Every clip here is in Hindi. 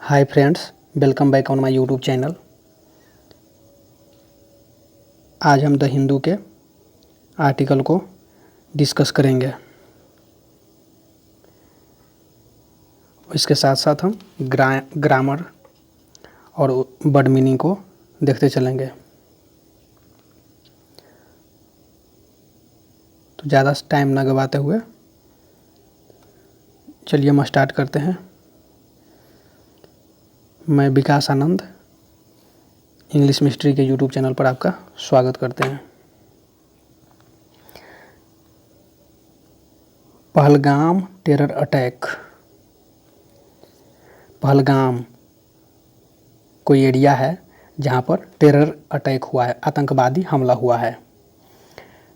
Hi friends, welcome back on my YouTube channel. आज हम द हिंदू के आर्टिकल को डिस्कस करेंगे। इसके साथ साथ हम ग्रामर और वर्ड मीनिंग को देखते चलेंगे। तो ज़्यादा टाइम ना गवाते हुए चलिए हम स्टार्ट करते हैं। मैं विकास आनंद इंग्लिश मिस्ट्री के यूट्यूब चैनल पर आपका स्वागत करते हैं। Pahalgam terror attack. पहलगाम कोई एरिया है जहां पर टेरर अटैक हुआ है, आतंकवादी हमला हुआ है।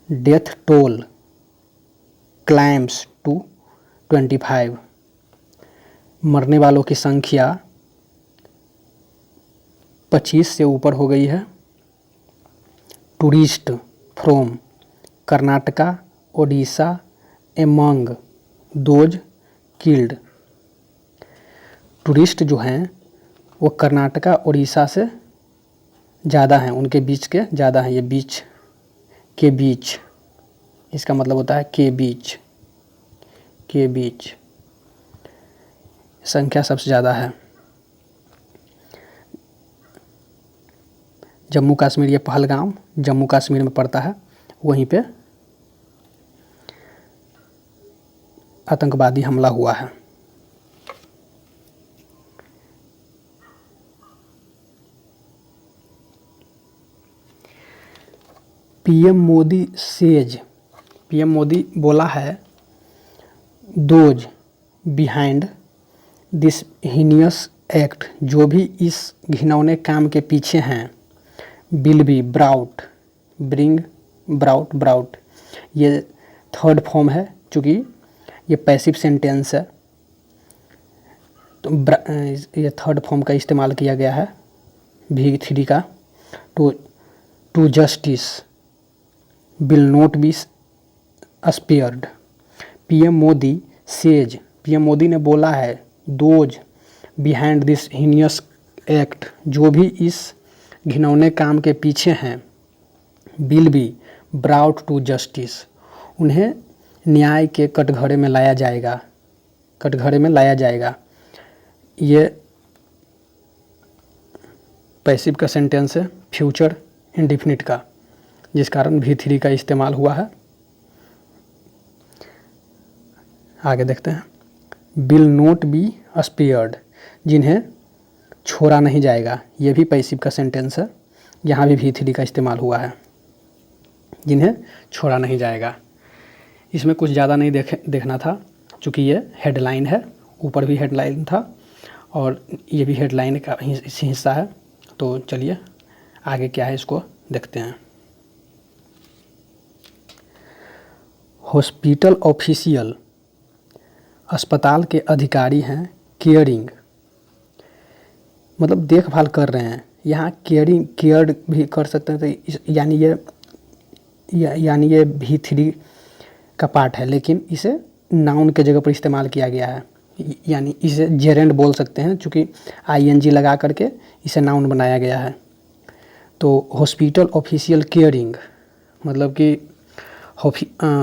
Death toll climbs to 25। मरने वालों की संख्या 25 से ऊपर हो गई है। Tourist from Karnataka Odisha among those killed. Tourist जो हैं वो कर्नाटका उड़ीसा से ज़्यादा हैं, उनके बीच के ज़्यादा हैं। ये बीच के बीच, इसका मतलब होता है के बीच, के बीच संख्या सबसे ज़्यादा है। जम्मू कश्मीर, ये पहलगाम जम्मू कश्मीर में पड़ता है, वहीं पे आतंकवादी हमला हुआ है। PM Modi says, PM Modi बोला है, those behind this heinous act, जो भी इस घिनौने काम के पीछे हैं, will be brought, bring brought, brought ये थर्ड फॉर्म है, चूँकि ये पैसिव सेंटेंस है तो ये थर्ड फॉर्म का इस्तेमाल किया गया है V3 का। To justice will not be spared. PM Modi says, PM Modi ने बोला है, those behind this heinous act, जो भी इस घिनौने काम के पीछे हैं, will be brought to justice, उन्हें न्याय के कटघरे में लाया जाएगा, कटघरे में लाया जाएगा। ये पैसिव का सेंटेंस है, फ्यूचर इंडिफिनिट का, जिस कारण V3 का इस्तेमाल हुआ है। आगे देखते हैं। विल नॉट बी स्पेयर्ड, जिन्हें छोड़ा नहीं जाएगा, ये भी पैसिव का सेंटेंस है, यहाँ भी V3 का इस्तेमाल हुआ है, जिन्हें छोड़ा नहीं जाएगा। इसमें कुछ ज़्यादा नहीं देखना था, चूँकि ये हेडलाइन है, ऊपर भी हेडलाइन था और ये भी हेडलाइन का हिस्सा है। तो चलिए आगे क्या है इसको देखते हैं। हॉस्पिटल ऑफिशियल, अस्पताल के अधिकारी हैं, केयरिंग मतलब देखभाल कर रहे हैं। यहाँ केयरिंग, केयर्ड भी कर सकते हैं, तो यानी ये V3 का पार्ट है, लेकिन इसे नाउन के जगह पर इस्तेमाल किया गया है, यानी इसे जेरेंड बोल सकते हैं, चूँकि ING लगा करके इसे नाउन बनाया गया है। तो हॉस्पिटल ऑफिशियल केयरिंग मतलब कि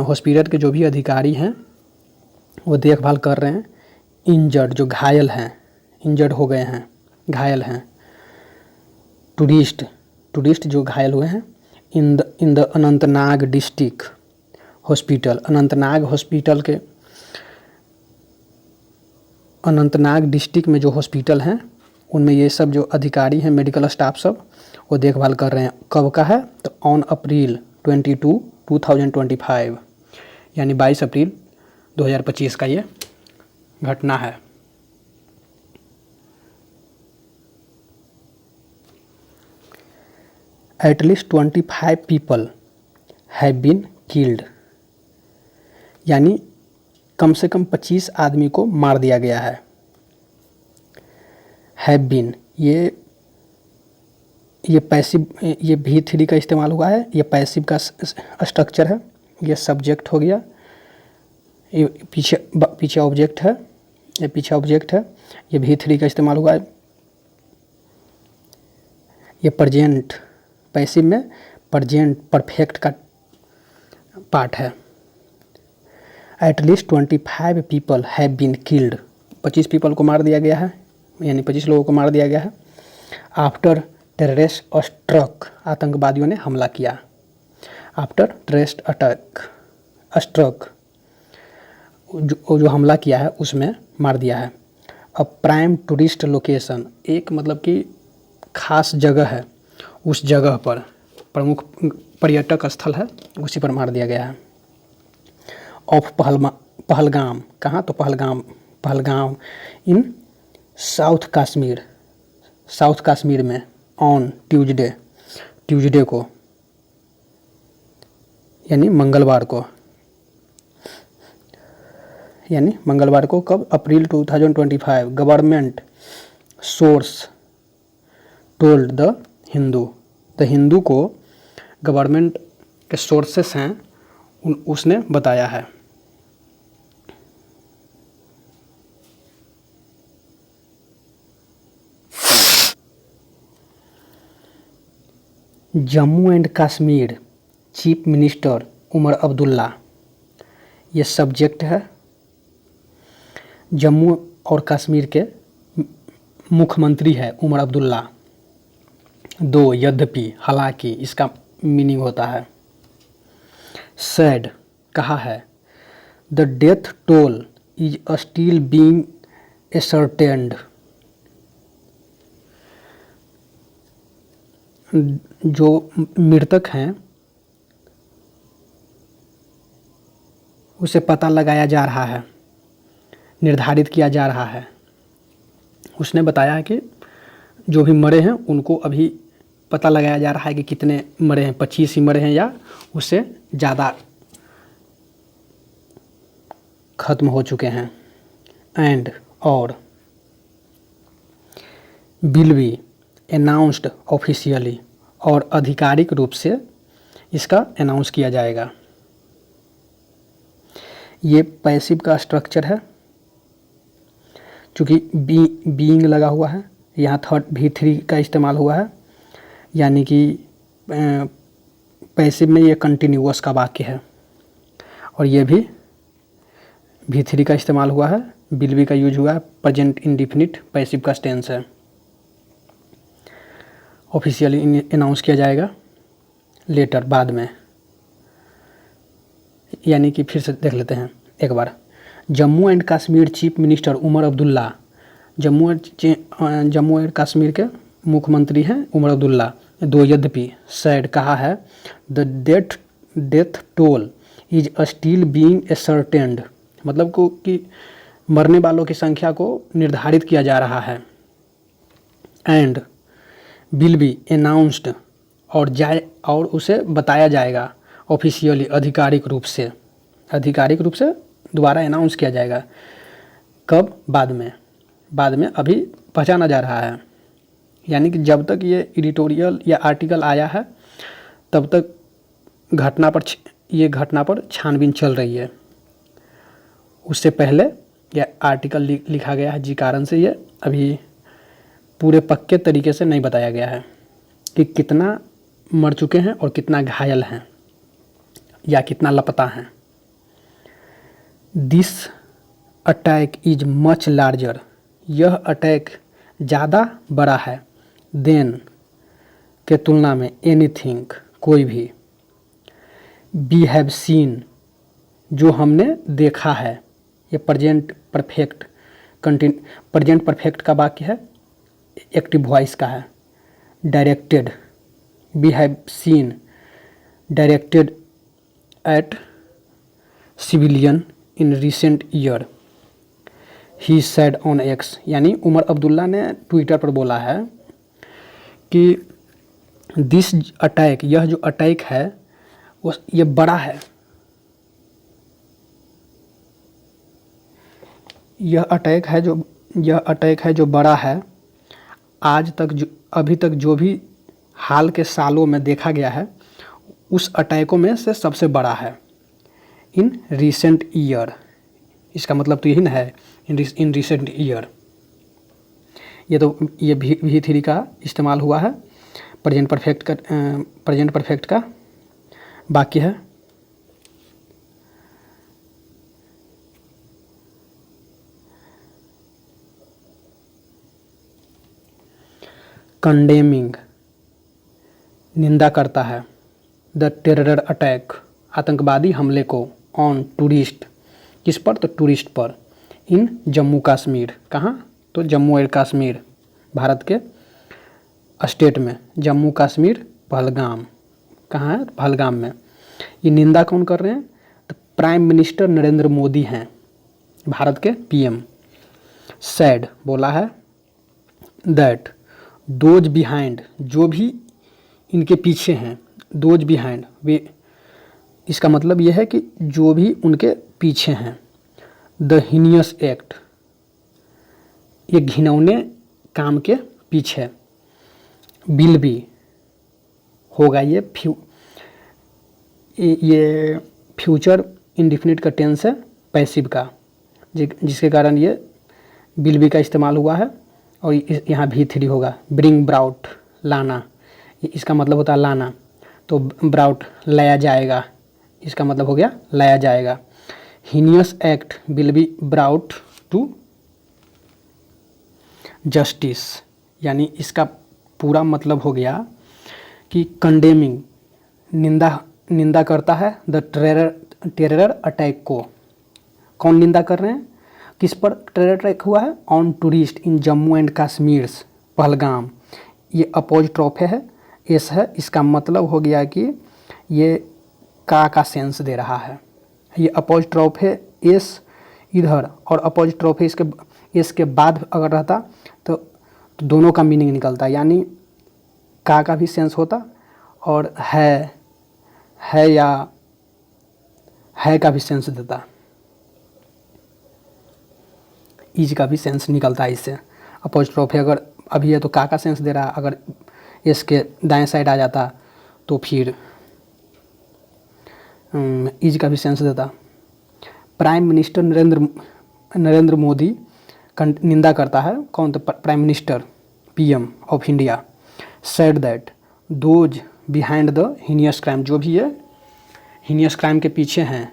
हॉस्पिटल के जो भी अधिकारी हैं वो देखभाल कर रहे हैं। इंजर्ड, जो घायल हैं, इंजर्ड हो गए हैं, घायल हैं। टूरिस्ट, टूरिस्ट जो घायल हुए हैं। In the Anantnag district hospital, Anantnag hospital के, अनंतनाग डिस्ट्रिक्ट में जो हॉस्पिटल हैं उनमें ये सब जो अधिकारी हैं, मेडिकल स्टाफ सब, वो देखभाल कर रहे हैं। कब का है तो ऑन अप्रैल 22, 2025, यानी 22 अप्रैल 2025 का ये घटना है। At least 25 people have been killed, यानी कम से कम 25 आदमी को मार दिया गया है। have been ये पैसिव, ये V3 का इस्तेमाल हुआ है, ये पैसिव का स्ट्रक्चर है। ये सब्जेक्ट हो गया, ये पीछे ऑब्जेक्ट है, ये पीछे ऑब्जेक्ट है, ये V3 का इस्तेमाल हुआ है। ये प्रेजेंट पैसिव में प्रेजेंट परफेक्ट का पार्ट है। At least 25 people have been killed, 25 people को मार दिया गया है, यानी 25 लोगों को मार दिया गया है। आफ्टर टेररिस्ट स्ट्रक, आतंकवादियों ने हमला किया। आफ्टर टेररिस्ट अटैक स्ट्रक, जो हमला किया है उसमें मार दिया है। अ प्राइम टूरिस्ट लोकेशन, एक मतलब कि खास जगह है, उस जगह पर प्रमुख पर्यटक स्थल है, उसी पर मार दिया गया है। ऑफ पहलगाम, कहाँ? तो पहलगाम इन साउथ कश्मीर में ऑन ट्यूजडे को, यानी मंगलवार को कब? April 2025। Government source told the Hindu को गवर्नमेंट के सोर्सेस हैं उसने बताया है। Jammu and Kashmir chief minister Omar Abdullah, ये सब्जेक्ट है। जम्मू और कश्मीर के मुख्यमंत्री है उमर अब्दुल्ला। 2 यद्यपि, हालांकि, इसका मीनिंग होता है। सैड, कहा है। The death toll is still being ascertained, जो मृतक हैं उसे पता लगाया जा रहा है, निर्धारित किया जा रहा है। उसने बताया है कि जो भी मरे हैं उनको अभी पता लगाया जा रहा है कि कितने मरे हैं, 25 ही मरे हैं या उससे ज़्यादा ख़त्म हो चुके हैं। एंड, और, विल बी अनाउंस्ड ऑफिशियली, और आधिकारिक रूप से इसका अनाउंस किया जाएगा। ये पैसिव का स्ट्रक्चर है, चूँकि बीइंग लगा हुआ है, यहाँ थर्ड V3 का इस्तेमाल हुआ है, यानी कि पैसिव में ये कंटिन्यूअस का वाक्य है। और ये भी V3 का इस्तेमाल हुआ है, विल बी का यूज हुआ है, प्रेजेंट इंडिफिनिट पैसिव का टेंस है। ऑफिशियली अनाउंस किया जाएगा लेटर, बाद में, यानी कि फिर से देख लेते हैं एक बार। Jammu and Kashmir chief minister Omar Abdullah, Jammu and Kashmir के मुख्यमंत्री हैं उमर अब्दुल्ला। 2 यद्यपि, सैड, कहा है। The death toll is still being ascertained, मतलब को कि मरने वालों की संख्या को निर्धारित किया जा रहा है। एंड विल बी अनाउंस्ड, और उसे बताया जाएगा ऑफिशियली, आधिकारिक रूप से दोबारा अनाउंस किया जाएगा। कब? बाद में, अभी पहचाना जा रहा है। यानी कि जब तक ये एडिटोरियल या आर्टिकल आया है तब तक घटना पर छानबीन चल रही है। उससे पहले यह आर्टिकल लिखा गया है, जी कारण से ये अभी पूरे पक्के तरीके से नहीं बताया गया है कि कितना मर चुके हैं और कितना घायल हैं या कितना लापता हैं। This attack is much larger, यह अटैक ज़्यादा बड़ा है। देन, के तुलना में, एनीथिंग, कोई भी। वी हैव सीन, जो हमने देखा है। ये प्रेजेंट परफेक्ट का वाक्य है, एक्टिव वॉइस का है। Directed, we have seen directed at civilian in recent year, he said on X, यानी उमर अब्दुल्ला ने ट्विटर पर बोला है कि दिस अटैक, यह जो अटैक है वो ये बड़ा है। यह अटैक है जो बड़ा है। अभी तक जो भी हाल के सालों में देखा गया है उस अटैकों में से सबसे बड़ा है। इन रिसेंट ईयर, इसका मतलब तो यही ना है, इन रिसेंट ईयर। ये V3 का इस्तेमाल हुआ है प्रेजेंट परफेक्ट का वाक्य है। कंडेमिंग निंदा करता है, द टेरर अटैक आतंकवादी हमले को, ऑन टूरिस्ट किस पर, तो टूरिस्ट पर, इन जम्मू कश्मीर कहाँ, तो जम्मू एंड कश्मीर भारत के स्टेट में, जम्मू कश्मीर पहलगाम कहाँ है, पहलगाम में। ये निंदा कौन कर रहे हैं, तो प्राइम मिनिस्टर नरेंद्र मोदी हैं, भारत के पीएम। सैड बोला है, दैट दोज बिहाइंड जो भी इनके पीछे हैं, दोज बिहाइंड वे, इसका मतलब यह है कि जो भी उनके पीछे हैं, द हीनियस एक्ट ये घिनौने काम के पीछे, बिल भी होगा ये फ्यूचर इंडिफिनिट का टेंस है पैसिव का, जिसके कारण ये बिल भी का इस्तेमाल हुआ है। और यहाँ भी थ्री होगा, ब्रिंग ब्राउट लाना, इसका मतलब होता है लाना, तो ब्राउट लाया जाएगा, इसका मतलब हो गया लाया जाएगा। Heinous act will be brought to justice, यानी इसका पूरा मतलब हो गया कि कंडेमिंग निंदा करता है, द टेरर अटैक को। कौन निंदा कर रहे हैं, किस पर टेरर अटैक हुआ है, on tourist in Jammu and Kashmir Pahalgam. ये अपोजिट्रॉफ है, एस है, इसका मतलब हो गया कि ये का सेंस दे रहा है। ये अपोजिट्रॉफ है, एस इधर और अपोजिट्रॉफ है इसके के बाद अगर रहता तो दोनों का मीनिंग निकलता, यानी का भी सेंस होता और है या है का भी सेंस देता, इज का भी सेंस निकलता है इससे। अपोजिट्रॉफ है अगर अभी है तो का सेंस दे रहा, अगर इसके दाएं साइड आ जाता तो फिर इज का भी सेंस देता। प्राइम मिनिस्टर नरेंद्र मोदी निंदा करता है, कौन, तो prime minister PM of India. Said that those behind the heinous crime, जो भी ये हीनियस क्राइम के पीछे हैं,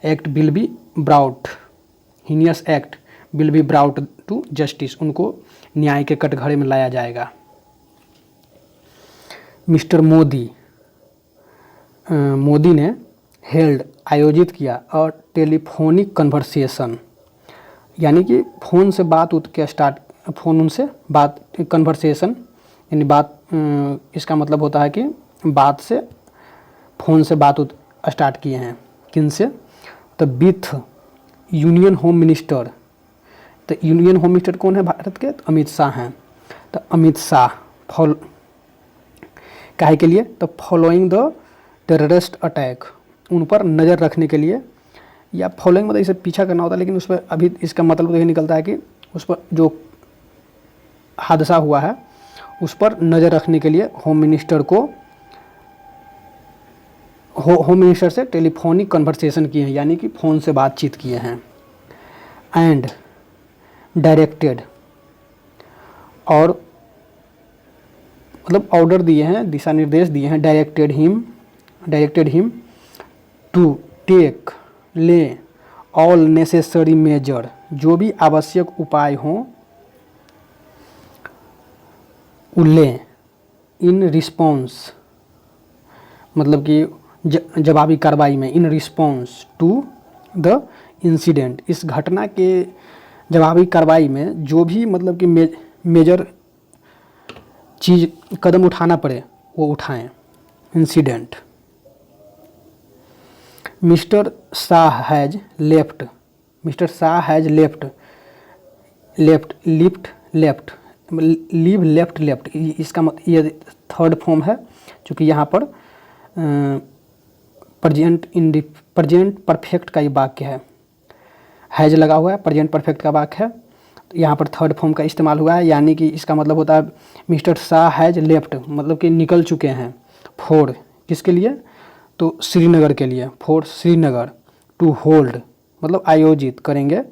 act will be brought, heinous act will be brought to justice, उनको न्याय के कटघरे में लाया जाएगा। मिस्टर मोदी ने हेल्ड आयोजित किया और टेलीफोनिक कन्वर्सेशन, यानी कि फ़ोन से बात के स्टार्ट, फ़ोन उनसे बात कन्वर्सेशन यानी बात, इसका मतलब होता है कि बात से फ़ोन से बात स्टार्ट किए हैं, किन से, तो विथ यूनियन होम मिनिस्टर। तो यूनियन होम मिनिस्टर कौन है भारत के, तो अमित शाह हैं। तो अमित शाह काहे के लिए, तो फॉलोइंग द टेररिस्ट अटैक, उन पर नज़र रखने के लिए, या फॉलोइंग मतलब इसे पीछा करना होता है, लेकिन उस पर अभी इसका मतलब यही निकलता है कि उस पर जो हादसा हुआ है उस पर नज़र रखने के लिए होम मिनिस्टर से टेलीफोनिक कन्वर्सेशन किए हैं, यानी कि फ़ोन से बातचीत किए हैं। एंड डायरेक्टेड, और मतलब ऑर्डर दिए हैं, दिशा निर्देश दिए हैं, डायरेक्टेड हिम टू टेक ले ऑल नेसेसरी मेजर, जो भी आवश्यक उपाय हों उल्ले, इन रिस्पॉन्स मतलब कि जवाबी कार्रवाई में, in response to the incident, इस घटना के जवाबी कार्रवाई में जो भी मतलब कि मेजर चीज़ कदम उठाना पड़े वो उठाएं, incident. Mister Shah has left इसका ये थर्ड फॉर्म है, चूँकि यहाँ पर प्रेजेंट परफेक्ट का ये वाक्य है, हैज लगा हुआ है, प्रेजेंट परफेक्ट का वाक्य है, तो यहाँ पर थर्ड फॉर्म का इस्तेमाल हुआ है, यानी कि इसका मतलब होता है मिस्टर शाह हैज लेफ्ट, मतलब कि निकल चुके हैं, फॉर किसके लिए, तो श्रीनगर के लिए, फॉर श्रीनगर, टू होल्ड मतलब आयोजित करेंगे,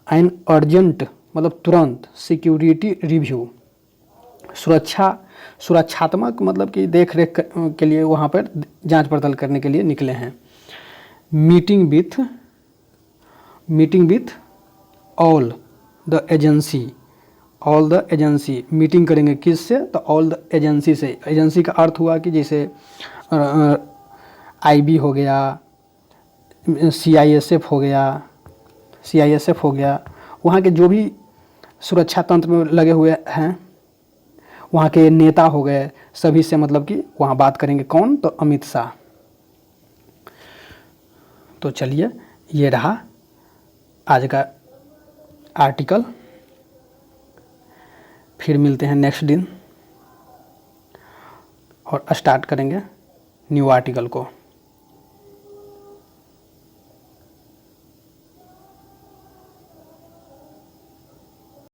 एन अर्जेंट मतलब तुरंत, सिक्योरिटी रिव्यू सुरक्षा सुरक्षात्मक मतलब कि देख रेख के लिए वहाँ पर जांच पड़ताल करने के लिए निकले हैं। Meeting with all the agency, meeting करेंगे किससे, तो ऑल द एजेंसी से। एजेंसी का अर्थ हुआ कि जैसे आईबी हो गया, सीआईएसएफ हो गया, वहाँ के जो भी सुरक्षा तंत्र में लगे हुए हैं, वहाँ के नेता हो गए, सभी से मतलब कि वहाँ बात करेंगे। कौन, तो अमित शाह। तो चलिए, ये रहा आज का आर्टिकल। फिर मिलते हैं नेक्स्ट दिन और स्टार्ट करेंगे न्यू आर्टिकल को।